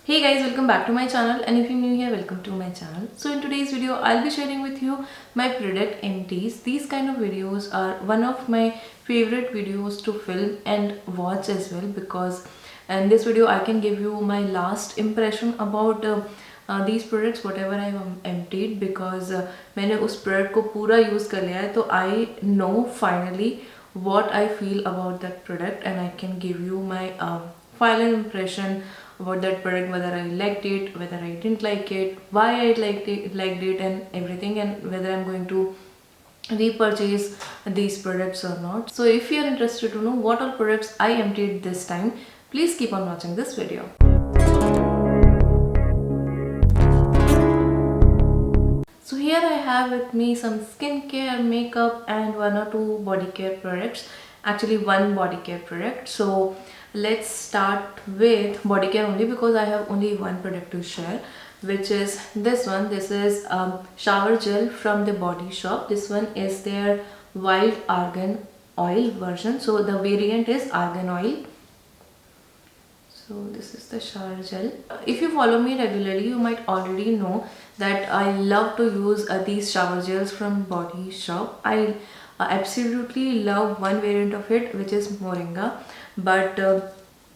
Hey guys, welcome back to my channel, and if you're new here, welcome to my channel. So in today's video I'll be sharing with you my product empties. These kind of videos are one of my favorite videos to film and watch as well, because in this video I can give you my last impression about these products whatever I have emptied, because मैंने उस product को पूरा use कर लिया है, तो I know finally what I feel about that product and I can give you my final impression about that product, whether I liked it, whether I didn't like it, why I liked it and everything, and whether I'm going to repurchase these products or not. So if you are interested to know what all products I emptied this time, please keep on watching this video. So here I have with me some skincare, makeup and one or two body care products. Actually one body care product. So let's start with body care only, because I have only one product to share, which is this one. This is shower gel from the Body Shop. This one is their wild argan oil version. So the variant is argan oil. So this is the shower gel. If you follow me regularly, you might already know that I love to use these shower gels from Body Shop. I absolutely love one variant of it, which is Moringa, but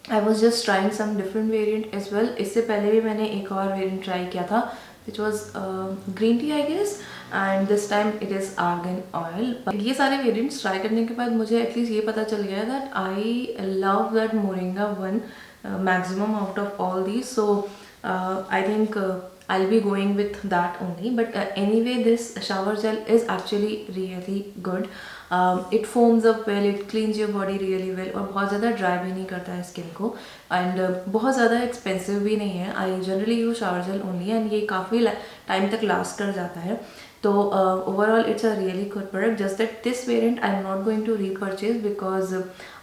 I was just trying some different variant as well. इससे पहले भी मैंने एक और variant try किया था, which was green tea I guess, and this time it is argan oil. But ये सारे variants try करने के बाद मुझे at least ये पता चल गया that I love that Moringa one maximum out of all these. So I think I'll be going with that only. But anyway, this shower gel is actually really good. It foams up well, it cleans your body really well, और बहुत ज़्यादा dry भी नहीं करता है skin को, and बहुत ज़्यादा expensive भी नहीं है. I generally use shower gel only and ये काफ़ी time तक last कर जाता है. So overall it's a really good product. Just that this variant I'm not going to repurchase, because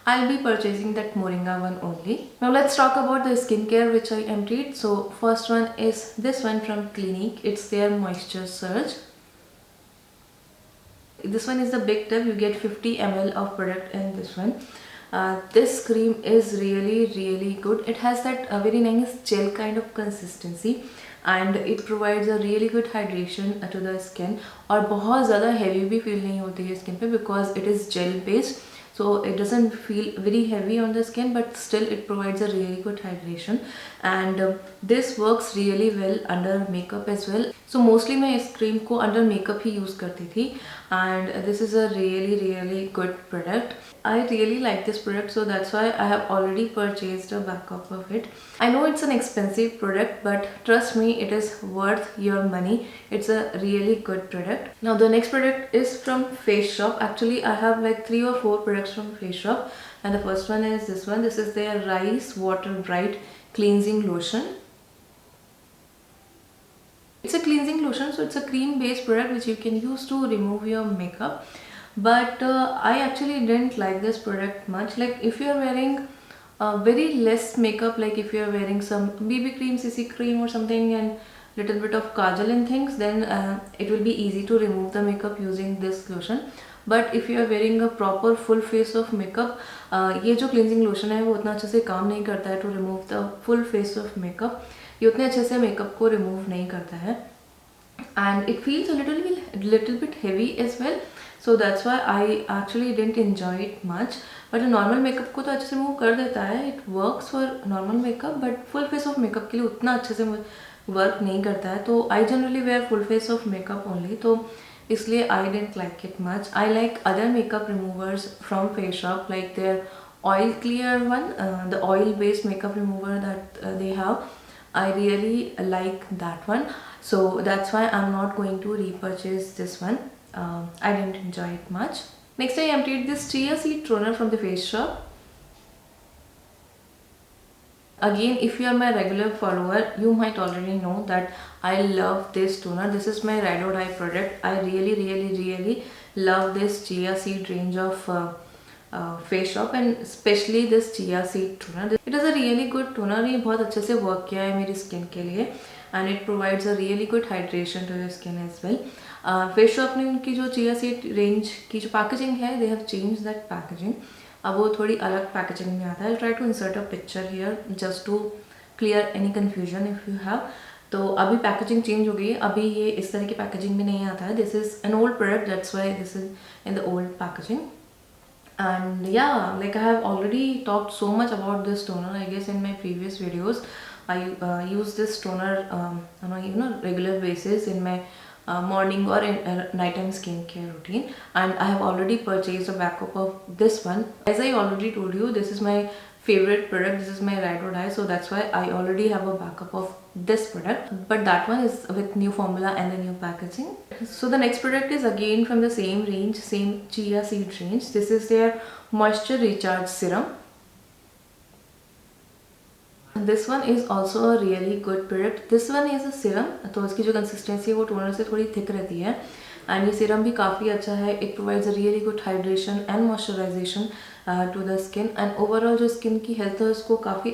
I'll be purchasing that Moringa one only. Now let's talk about the skincare which I emptied. So first one is this one from Clinique. It's their Moisture Surge. This one is the big tub. You get 50 ml of product in this one. This cream is really good. It has that very nice gel kind of consistency, and it provides a really good hydration to the skin. और बहुत ज़्यादा heavy भी feel नहीं होती है skin पे, because it is gel based. So it doesn't feel very heavy on the skin, but still it provides a really good hydration, and this works really well under makeup as well. So mostly मैं इस cream को under makeup ही use करती थी, and this is a really good product. I really like this product, so that's why I have already purchased a backup of it. I know it's an expensive product, but trust me, it is worth your money. It's a really good product. Now the next product is from Face Shop. Actually I have like 3 or 4 products from Face Shop, and the first one is this one. This is their Rice Water Bright Cleansing Lotion. It's a cleansing lotion, so it's a cream based product which you can use to remove your makeup. But I actually didn't like this product much. Like if you are wearing very less makeup, like if you are wearing some BB cream, CC cream or something, and little bit of kajal and things, then it will be easy to remove the makeup using this lotion. But if you are wearing a proper full face of makeup, ये जो cleansing lotion है वो उतना अच्छे से काम नहीं करता है to remove the full face of makeup. ये उतने अच्छे से मेकअप को रिमूव नहीं करता है, and it feels a little bit heavy as well. So that's why I actually didn't enjoy it much. But normal makeup को तो अच्छे से रिमूव कर देता है. It works for normal makeup, but full face of makeup के लिए उतना अच्छे से वर्क नहीं करता है. तो I generally wear full face of makeup only, तो इसलिए I didn't like it much. I like other makeup removers from Face Shop, like their oil clear one, the oil based makeup remover that they have. I really like that one, so that's why I'm not going to repurchase this one. I didn't enjoy it much. Next I emptied this chia seed toner from the Face Shop. Again, if you are my regular follower, you might already know that I love this toner. This is my ride or die product. I really love this chia seed range of Face Shop, and especially this chia seed toner. It is a really good toner. ये बहुत अच्छे से work किया है मेरी skin के लिए, and it provides a really good hydration to your skin as well. Face Shop ने उनकी जो chia seed range की जो packaging है, they have changed that packaging. अब वो थोड़ी अलग packaging में आता है. I'll try to insert a picture here just to clear any confusion if you have. तो अभी पैकेजिंग चेंज हो गई है, अभी ये इस तरह की पैकेजिंग में नहीं आता है. This is an old product, that's why this is in the old packaging. And yeah, like I have already talked so much about this toner, I guess in my previous videos. I use this toner on a regular basis in my morning or in nighttime skincare routine, and I have already purchased a backup of this one. As I already told you, this is my favorite product, this is my ride or die, so that's why I already have a backup of this product, but that one is with new formula and the new packaging. So the next product is again from the same range, same chia seed range. This is their moisture recharge serum. This one is also a really good product. This one is a serum, तो इसकी जो consistency है वो toner से थोड़ी thick रहती है, and ये सीरम भी काफ़ी अच्छा है. It provides a really good hydration and moisturization to the skin, and overall जो स्किन की हेल्थ है उसको काफ़ी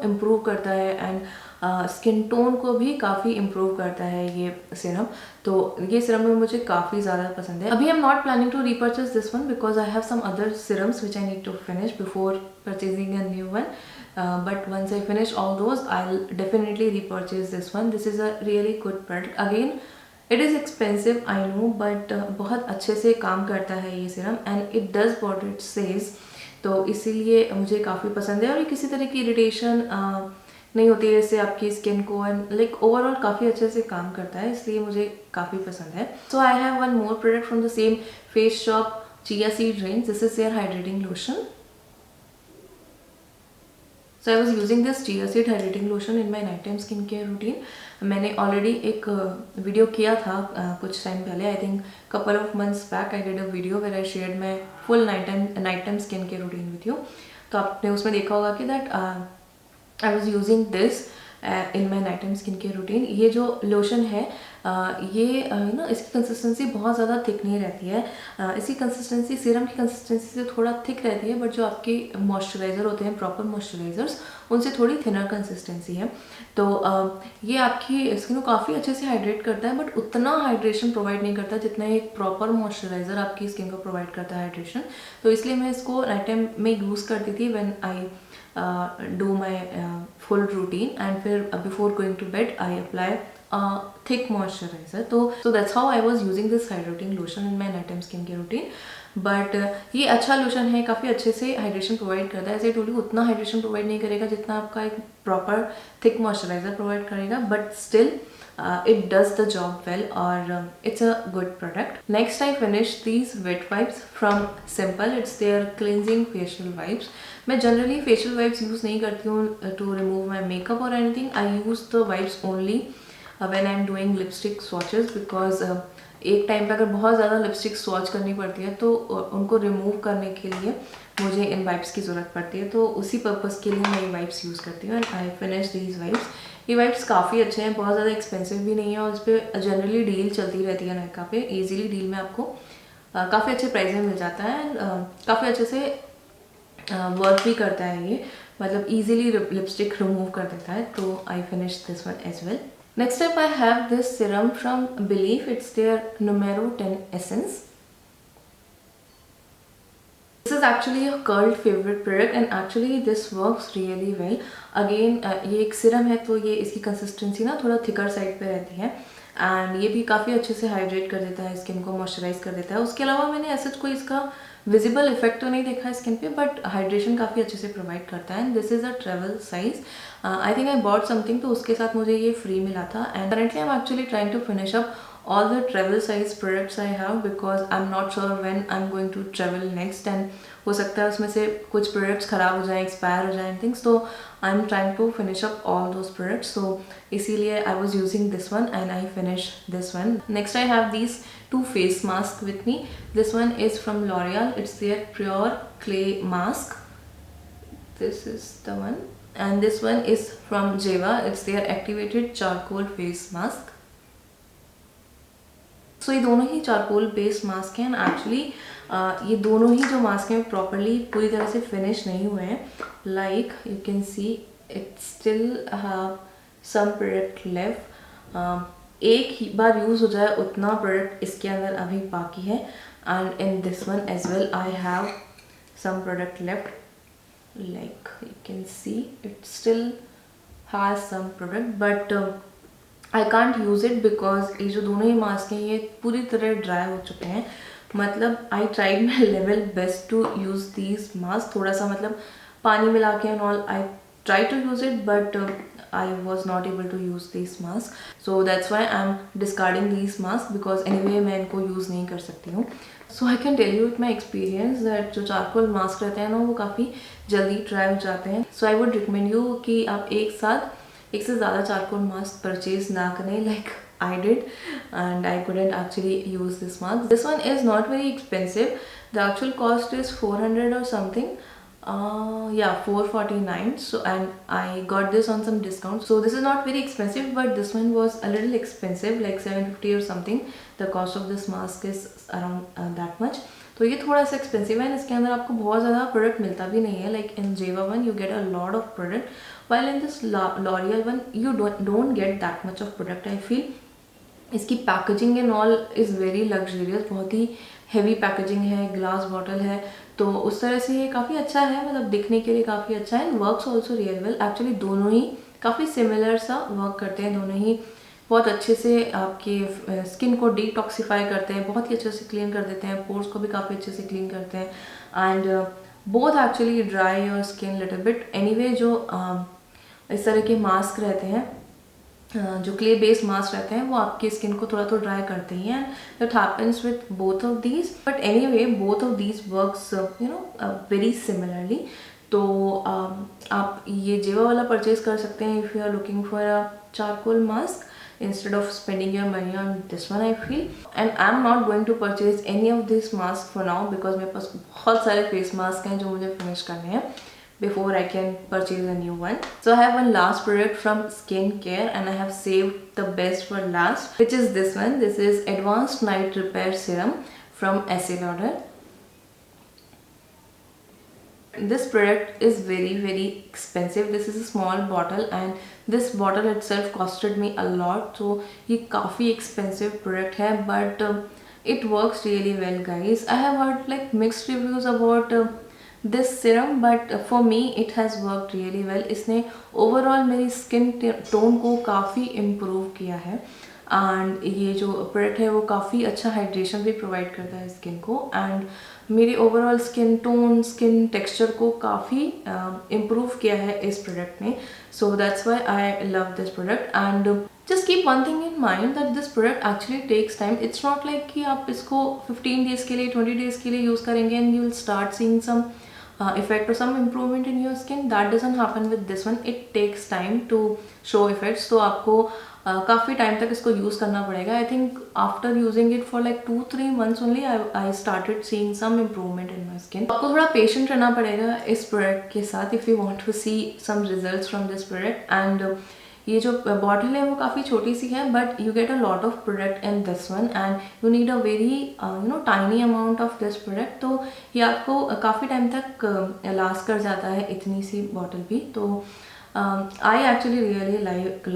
इम्प्रूव करता है, एंड स्किन टोन को भी काफ़ी इम्प्रूव करता है ये सीरम. तो ये सीरम में मुझे काफ़ी ज़्यादा पसंद है. अभी I am not planning to repurchase this one because I have some other serums which I need to finish before purchasing a new one. But once I finish all those, I'll definitely repurchase this one. This is a really good product. Again, it is expensive, I know, but बहुत अच्छे से काम करता है ये serum, and it does what it says. तो इसीलिए मुझे काफ़ी पसंद है, और ये किसी तरह की इरिटेशन नहीं होती है इससे आपकी स्किन को, एंड लाइक ओवरऑल काफ़ी अच्छे से काम करता है, इसलिए मुझे काफ़ी पसंद है. So I have one more product from the same Face Shop chia seed range. This is their hydrating lotion. So I was using this chia seed hydrating lotion in my nighttime skincare routine. मैंने already एक video किया था कुछ time पहले, I think couple of months back I did a video where I shared my full nighttime skincare routine with you. तो आपने उसमें देखा होगा कि that I was using this in my nighttime skincare routine. ये जो lotion है ये इसकी कंसिस्टेंसी बहुत ज़्यादा थिक नहीं रहती है. इसकी कंसिस्टेंसी सीरम की कंसिस्टेंसी से थोड़ा थिक रहती है, बट जो आपके मॉइस्चराइज़र होते हैं प्रॉपर मॉइस्चराइजर्स उनसे थोड़ी थिनर कंसिस्टेंसी है. तो ये आपकी स्किन को काफ़ी अच्छे से हाइड्रेट करता है, बट उतना हाइड्रेशन प्रोवाइड नहीं करता जितना एक प्रॉपर मॉइस्चराइज़र आपकी स्किन को प्रोवाइड करता है हाइड्रेशन. तो इसलिए मैं इसको नाइट टाइम में यूज़ करती थी when I do my full routine, and फिर before going to bed I apply a thick moisturizer. So that's how I was using this hydrating lotion in my nighttime skincare routine. But ये अच्छा lotion है, काफ़ी अच्छे से hydration provide करता है. ऐसे टोली उतना हाइड्रेशन प्रोवाइड नहीं करेगा जितना आपका एक प्रॉपर थिक मॉइस्चराइजर प्रोवाइड करेगा, but still it does the job well, or it's a good product. Next I finished these wet wipes from Simple. It's their cleansing facial wipes. मैं generally facial wipes use नहीं करती हूँ to remove my makeup और anything. I use the wipes only when I am doing lipstick swatches, because एक time पे अगर बहुत ज़्यादा लिपस्टिक स्वॉच करनी पड़ती है तो उनको रिमूव करने के लिए मुझे इन वाइप्स की ज़रूरत पड़ती है. तो उसी पर्पज़ के लिए मैं ये वाइप्स यूज़ करती हूँ, and I finish these wipes. ये वाइप्स काफ़ी अच्छे हैं, बहुत ज़्यादा एक्सपेंसिव भी नहीं है, और इस पर जनरली डील चलती रहती है नायका पे. ईजिली डील में आपको काफ़ी अच्छे प्राइस में मिल जाता है, एंड काफ़ी अच्छे से वर्क भी करता है ये, मतलब ईजिली लिपस्टिक रिमूव कर देता है. तो I finish this one as well. Next up I have this serum from Belif. It's their numero 10 essence. This is actually a cult favorite product, and actually this works really well. Again ये एक serum है, तो ये इसकी consistency ना थोड़ा thicker side पे रहती है, एंड ये भी काफ़ी अच्छे से हाइड्रेट कर देता है स्किन को, मॉइस्चराइज कर देता है. उसके अलावा मैंने ऐसा कोई इसका विजिबल इफेक्ट तो नहीं देखा स्किन पे, बट हाइड्रेशन काफ़ी अच्छे से प्रोवाइड करता है. And this is a travel size. I think I bought something, तो उसके साथ मुझे ये फ्री मिला था. And currently I am actually trying to finish up all the travel size products I have, because I'm not sure when I'm going to travel next, and हो सकता है उसमें से कुछ products ख़राब हो जाएं, expire हो जाएं things. So I'm trying to finish up all those products. So इसीलिए I was using this one, and I finished this one. Next I have these two face masks with me. This one is from L'Oreal. It's their Pure Clay Mask. This is the one. And this one is from Jeva. It's their Activated Charcoal Face Mask. सो ये दोनों ही charcoal based mask हैं. Actually ये दोनों ही जो mask हैं properly पूरी तरह से फिनिश नहीं हुए हैं. Like you can see it still have some product left. एक ही बार यूज़ हो जाए उतना प्रोडक्ट इसके अंदर अभी बाकी है. And in this one as well I have some product left. Like you can see it still has some product, but I can't use it because ये जो दोनों ही मास्क हैं ये पूरी तरह ड्राई हो चुके हैं. मतलब I tried my level best to use these masks. थोड़ा सा मतलब पानी मिला के and all I tried to use it, but I was not able to use these masks. So that's why I'm discarding these masks, because anyway मैं इनको use नहीं कर सकती हूँ. So I can tell you with my experience that जो charcoal mask रहते हैं ना वो काफ़ी जल्दी ड्राई हो जाते हैं. So I would recommend you कि आप एक से ज़्यादा चारकोल मास्क परचेज ना करें, like I did, and I couldn't actually use this mask. This one is not very expensive. The actual cost is 400 or something. Yeah, 449. So, and I got this on some discount. So this is not very expensive, but this one was a little expensive, like 750 or something. The cost of this mask is around that much. तो ये थोड़ा सा expensive है. इसके अंदर आपको बहुत ज़्यादा प्रोडक्ट मिलता भी नहीं है. लाइक इन जेवा one you get a lot of product, while in this L'Oreal one you don't get that much of product. I feel इसकी packaging and all is very luxurious, बहुत ही हैवी पैकेजिंग है, glass bottle है, तो उस तरह से ये काफ़ी अच्छा है, मतलब दिखने के लिए काफ़ी अच्छा है. And works also real well. Actually दोनों ही काफ़ी सिमिलर सा वर्क करते हैं. दोनों ही बहुत अच्छे से आपके स्किन को डिटॉक्सीफाई करते हैं, बहुत ही अच्छे से क्लीन कर देते हैं, पोर्स को भी काफ़ी अच्छे से क्लीन करते हैं. And both actually dry your skin little bit. Anyway जो इस तरह के मास्क रहते हैं, जो क्ले बेस्ड मास्क रहते हैं, वो आपकी स्किन को थोड़ा तो ड्राई करते ही हैं. That happens with both of these, but anyway both of these works very similarly. तो आप ये जेवा वाला परचेज कर सकते हैं if you are looking for a charcoal mask instead of spending your money on this one, I feel. And I'm not going to purchase any of this mask for now because मेरे पास बहुत सारे face mask हैं जो मुझे finish करने हैं before I can purchase a new one. So I have one last product from skincare and I have saved the best for last, which is this one. This is Advanced Night Repair Serum from Estee Lauder. This product is very expensive. This is a small bottle and this bottle itself costed me a lot. So ये काफ़ी expensive product है, but it works really well, guys. I have heard like mixed reviews about this serum, but for me it has worked really well. इसने overall मेरी skin tone को काफ़ी improve किया है. And ये जो प्रोडक्ट है वो काफ़ी अच्छा हाइड्रेशन भी प्रोवाइड करता है स्किन को, एंड मेरी overall skin tone, skin texture को काफ़ी इम्प्रूव किया है इस प्रोडक्ट ने. So that's why I love this product. And just keep one thing in mind that this product actually takes time. It's not like कि आप इसको 15 डेज़ के लिए, 20 डेज़ के लिए यूज़ करेंगे and you will start seeing some effect or some improvement in your skin. That doesn't happen with this one. It takes time to show effects. तो आपको काफ़ी टाइम तक इसको यूज़ करना पड़ेगा. I think after using it for like 2-3 months only I started seeing some improvement in my skin. आपको थोड़ा patient रहना पड़ेगा इस प्रोडक्ट के साथ if you want to see some results from this product. And ये जो बॉटल है वो काफ़ी छोटी सी है, but you get a lot of product in this one and you need a very tiny amount of this product. तो ये आपको काफ़ी टाइम तक लास्ट कर जाता है इतनी सी बॉटल भी. तो I actually really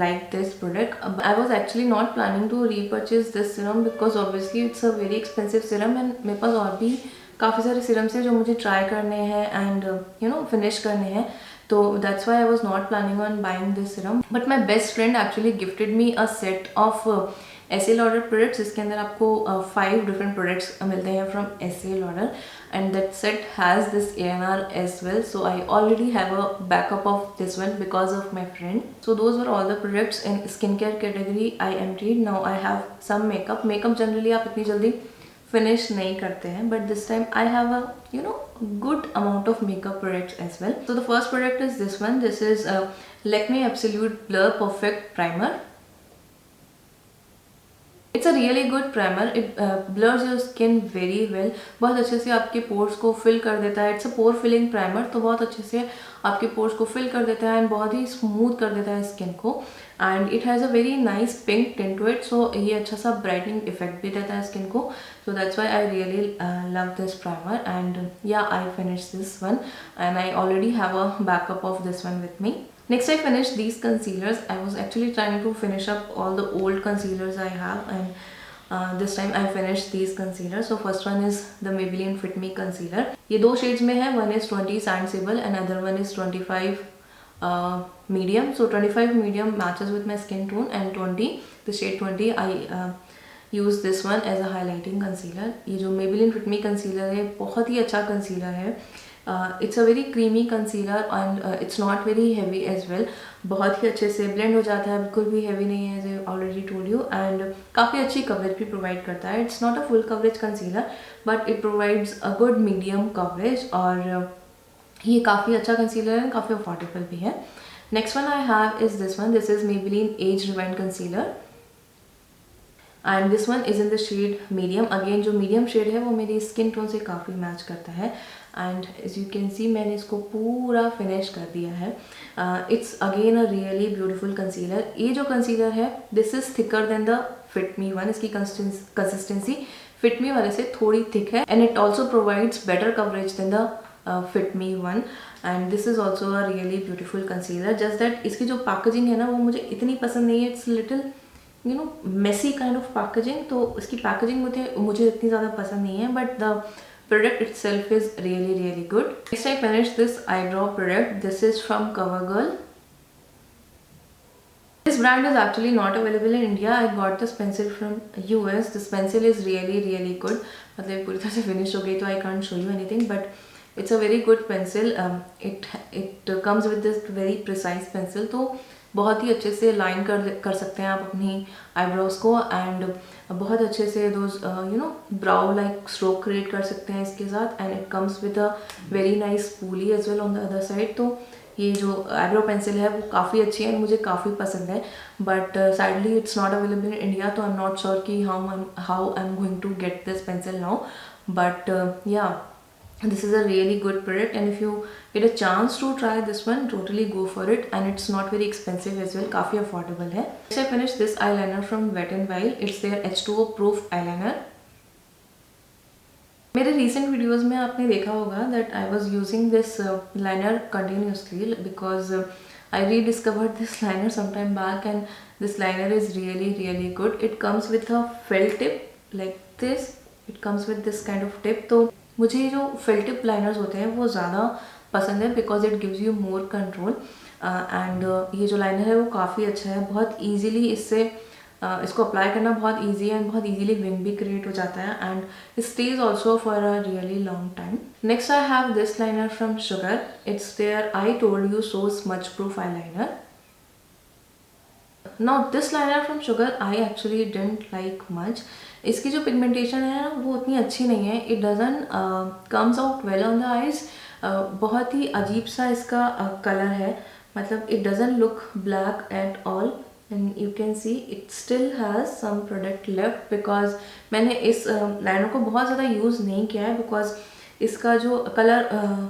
like this product. I was actually not planning to repurchase this serum because obviously it's a very expensive serum and मेरे पास और भी काफ़ी सारे serums हैं जो मुझे try करने हैं and finish करने हैं. तो that's why I was not planning on buying this serum. But my best friend actually gifted me a set of Estee Lauder products. इसके अंदर आपको 5 different products मिलते हैं from Estee Lauder, and that set has this ANR as well. So I already have a backup of this one because of my friend. So those were all the products in skincare category I emptied. Now I have some makeup. Makeup generally आप इतनी जल्दी finish नहीं करते हैं, but this time I have a good amount of makeup products as well. So the first product is this one. This is Lakme Absolute Blur Perfect Primer. It's a really good primer. It blurs your skin very well. बहुत अच्छे से आपके pores को fill कर देता है. It's a pore filling primer, तो बहुत अच्छे से आपके पोर्स को फिल कर देता है एंड बहुत ही स्मूथ कर देता है स्किन को. And it has a very nice pink tint to it, so ये अच्छा सा ब्राइटनिंग इफेक्ट भी देता है स्किन को. So that's why I really love this primer and yeah I finish this one and I already have a backup of this one with me. Next I finished these concealers. I was actually trying to finish up all the old concealers I have, and this time I finished these concealers. So first one is the Maybelline Fit Me concealer. ये दो shades में है. One is 20 Sand Sable and other one is 25 medium. So 25 medium matches with my skin tone, and 20, the shade 20, I use this one as a highlighting concealer. ये जो Maybelline Fit Me concealer है बहुत ही अच्छा concealer है. It's a very creamy concealer and it's not very heavy as well. बहुत ही अच्छे से blend हो जाता है, बिल्कुल भी heavy नहीं है, as I already told you, and काफ़ी अच्छी coverage भी provide करता है. It's not a full coverage concealer, but it provides a good medium coverage, और ये काफ़ी अच्छा concealer है, काफ़ी affordable भी है. Next one I have is this one. This is Maybelline Age Rewind Concealer. And this one is in the shade medium. Again जो medium shade है वो मेरी स्किन टोन से काफ़ी मैच करता है, and as you can see मैंने इसको पूरा फिनिश कर दिया है. It's again a really beautiful concealer. ये जो कंसीलर है this is thicker than the Fit Me one. इसकी कंसिस्टेंसी फिट मी वाले से थोड़ी थिक है, and it also provides better coverage than the Fit Me one, and this is also a really beautiful concealer. Just that इसकी जो packaging है ना वो मुझे इतनी पसंद नहीं है. It's little messy kind of packaging, तो इसकी पैकेजिंग मुझे इतनी ज़्यादा पसंद नहीं है, but the product itself is really really good. Next I finished this eyebrow product. This is from CoverGirl. This brand is actually not available in India. I got this pencil from US. This pencil is really really good. मतलब पूरी तरह से finish हो गई तो I can't show you anything, but it's a very good pencil. It comes with this very precise pencil, तो बहुत ही अच्छे से लाइन कर सकते हैं आप अपनी आईब्रोज को, एंड बहुत अच्छे से those brow like stroke create कर सकते हैं इसके साथ, and it comes with a very nice spoolie as well on the other side. तो ये जो आईब्रो पेंसिल है वो काफ़ी अच्छी है, मुझे काफ़ी पसंद है, but sadly it's not available in India, तो आई एम नॉट श्योर कि how I am going to get this pencil now, but yeah this is a really good product, and if you get a chance to try this one, totally go for it, and it's not very expensive as well, काफ़ी affordable है. Next I finished this eyeliner from Wet n Wild. It's their H2O proof eyeliner. मेरे recent videos में आपने देखा होगा that I was using this liner continuously because I rediscovered this liner some time back, and this liner is really really good. It comes with a felt tip like this. It comes with this kind of tip. तो मुझे जो fail tip liners होते हैं वो ज़्यादा पसंद है because it gives you more control, and ये जो लाइनर है वो काफ़ी अच्छा है. बहुत ईजीली इसको अप्लाई करना बहुत ईजी है, एंड बहुत ईजीली विंग भी क्रिएट हो जाता है, and it stays also for a really long time. Next I have this liner from Sugar. It's their I told you so smudge proof eyeliner. Now this liner from Sugar I actually didn't like much. इसकी जो pigmentation है ना वो उतनी अच्छी नहीं है. It doesn't comes out well on the eyes. बहुत ही अजीब सा इसका कलर है, मतलब it doesn't look black at all, and you can see it still has some product left because मैंने इस लाइनर को बहुत ज़्यादा यूज़ नहीं किया है बिकॉज इसका जो कलर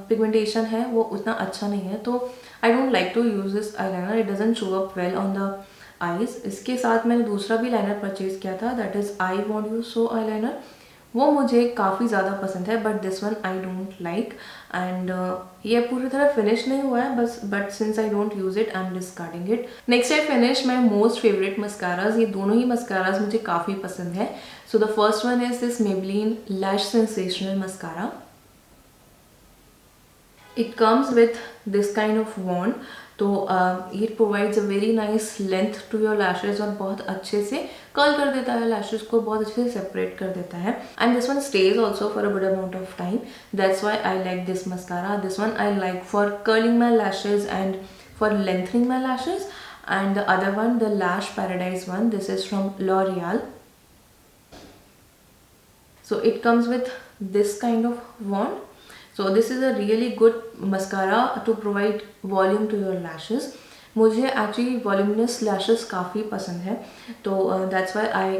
पिगमेंटेशन है वो उतना अच्छा नहीं है. तो I don't like to use this eyeliner. It doesn't show up well on the eyes. इसके साथ मैंने दूसरा भी लाइनर परचेज किया था, that is I want you so eyeliner. वो मुझे काफ़ी ज़्यादा पसंद है, but this one I don't like, and ये पूरी तरह फिनिश नहीं हुआ है बस, but since I don't use it I am discarding it. Next I finish my most favourite mascaras. ये दोनों ही मस्काराज मुझे काफ़ी पसंद है. So the first one is this Maybelline Lash Sensational mascara. It comes with this kind of wand. तो it provides a very nice length to your lashes, और बहुत अच्छे से कर्ल कर देता है लैशेस को, बहुत अच्छे से सेपरेट कर देता है, and this one stage also for a good amount of time. That's why I like this mascara. This one I like for curling my lashes and for lengthening my lashes. And the other one, the lash paradise one, this is from L'Oreal. So it comes with this kind of wand. So this is a really good mascara to provide volume to your lashes. मुझे actually voluminous lashes काफ़ी पसंद है, तो that's why I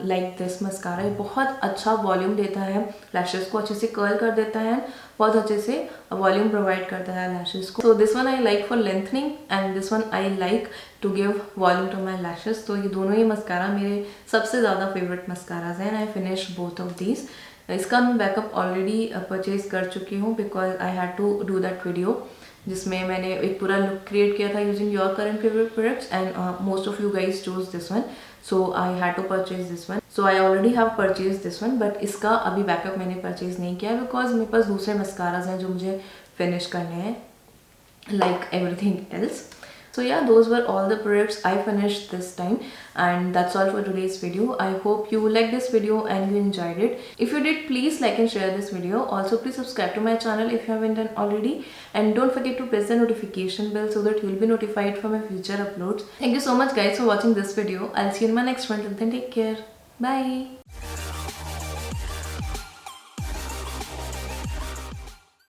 like this mascara. ये बहुत अच्छा volume देता है लैशेस को, अच्छे से कर्ल कर देता है, बहुत अच्छे से वॉल्यूम प्रोवाइड करता है लैशेस को. So this one I like for lengthening, and this one I like to give volume to my lashes. तो ये दोनों ही मस्कारा मेरे सबसे ज़्यादा फेवरेट मस्काराज हैं, and I finish both of these. इसका मैं बैकअप ऑलरेडी परचेज कर चुकी हूँ because I had to do that video जिसमें मैंने एक पूरा लुक क्रिएट किया था using your current favourite products, and most of you guys choose this one, so I had to purchase this one. So I already have purchase this one, but इसका अभी backup मैंने purchase नहीं किया because मेरे पास दूसरे mascaras हैं जो मुझे फिनिश करने हैं. like everything else. So yeah, those were all the products I finished this time, and that's all for today's video. I hope you liked this video and you enjoyed it. If you did, please like and share this video. Also, please subscribe to my channel if you haven't done already, and don't forget to press the notification bell so that you'll be notified for my future uploads. Thank you so much guys for watching this video. I'll see you in my next one. Till then, take care. Bye.